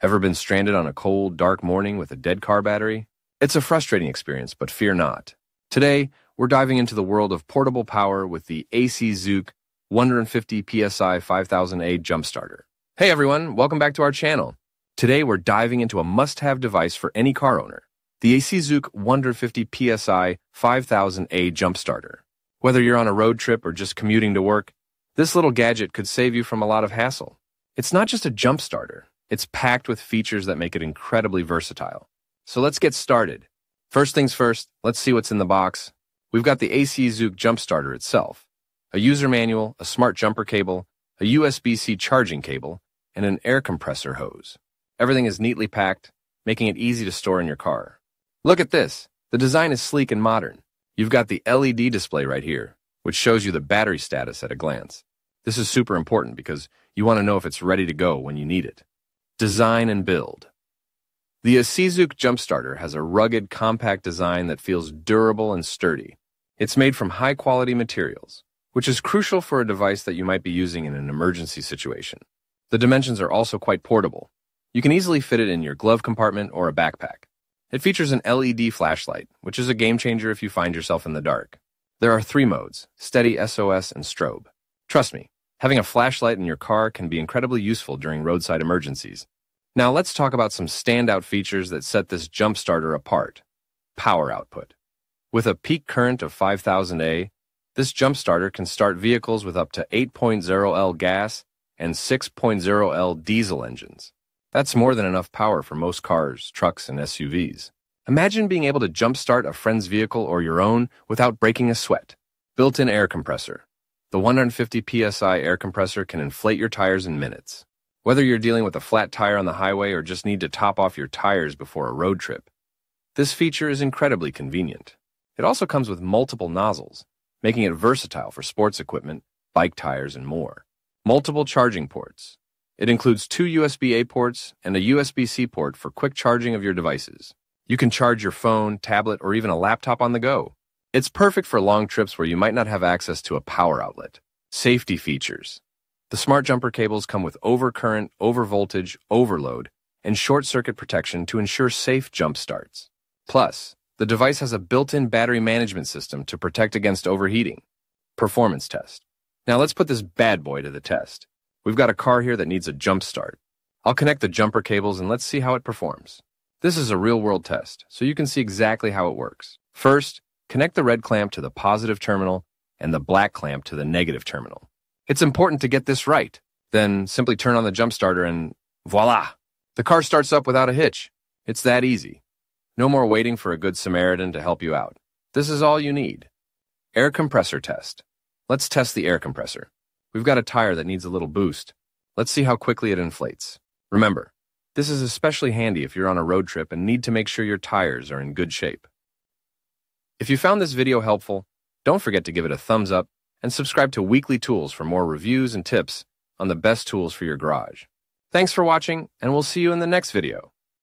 Ever been stranded on a cold, dark morning with a dead car battery? It's a frustrating experience, but fear not. Today, we're diving into the world of portable power with the ACEZUK 150 PSI 5000A jump starter. Hey everyone, welcome back to our channel. Today we're diving into a must-have device for any car owner, the ACEZUK 150 PSI 5000A jump starter. Whether you're on a road trip or just commuting to work, this little gadget could save you from a lot of hassle. It's not just a jump starter. It's packed with features that make it incredibly versatile. So let's get started. First things first, let's see what's in the box. We've got the ACEZUK jump starter itself, a user manual, a smart jumper cable, a USB-C charging cable, and an air compressor hose. Everything is neatly packed, making it easy to store in your car. Look at this. The design is sleek and modern. You've got the LED display right here, which shows you the battery status at a glance. This is super important because you want to know if it's ready to go when you need it. Design and build. The ACEZUK jump starter has a rugged, compact design that feels durable and sturdy. It's made from high-quality materials, which is crucial for a device that you might be using in an emergency situation. The dimensions are also quite portable. You can easily fit it in your glove compartment or a backpack. It features an LED flashlight, which is a game changer if you find yourself in the dark. There are 3 modes: steady, SOS, and strobe. Trust me, having a flashlight in your car can be incredibly useful during roadside emergencies. Now let's talk about some standout features that set this jump starter apart. Power output. With a peak current of 5000A, this jump starter can start vehicles with up to 8.0L gas and 6.0L diesel engines. That's more than enough power for most cars, trucks, and SUVs. Imagine being able to jumpstart a friend's vehicle or your own without breaking a sweat. Built-in air compressor. The 150 PSI air compressor can inflate your tires in minutes. Whether you're dealing with a flat tire on the highway or just need to top off your tires before a road trip, this feature is incredibly convenient. It also comes with multiple nozzles, making it versatile for sports equipment, bike tires, and more. Multiple charging ports. It includes 2 USB-A ports and a USB-C port for quick charging of your devices. You can charge your phone, tablet, or even a laptop on the go. It's perfect for long trips where you might not have access to a power outlet. Safety features. The smart jumper cables come with overcurrent, overvoltage, overload, and short-circuit protection to ensure safe jump starts. Plus, the device has a built-in battery management system to protect against overheating. Performance test. Now let's put this bad boy to the test. We've got a car here that needs a jump start. I'll connect the jumper cables and let's see how it performs. This is a real-world test, so you can see exactly how it works. First, connect the red clamp to the positive terminal and the black clamp to the negative terminal. It's important to get this right. Then simply turn on the jump starter and voila! The car starts up without a hitch. It's that easy. No more waiting for a good Samaritan to help you out. This is all you need. Air compressor test. Let's test the air compressor. We've got a tire that needs a little boost. Let's see how quickly it inflates. Remember, this is especially handy if you're on a road trip and need to make sure your tires are in good shape. If you found this video helpful, don't forget to give it a thumbs up and subscribe to Weekly Tools for more reviews and tips on the best tools for your garage. Thanks for watching, and we'll see you in the next video.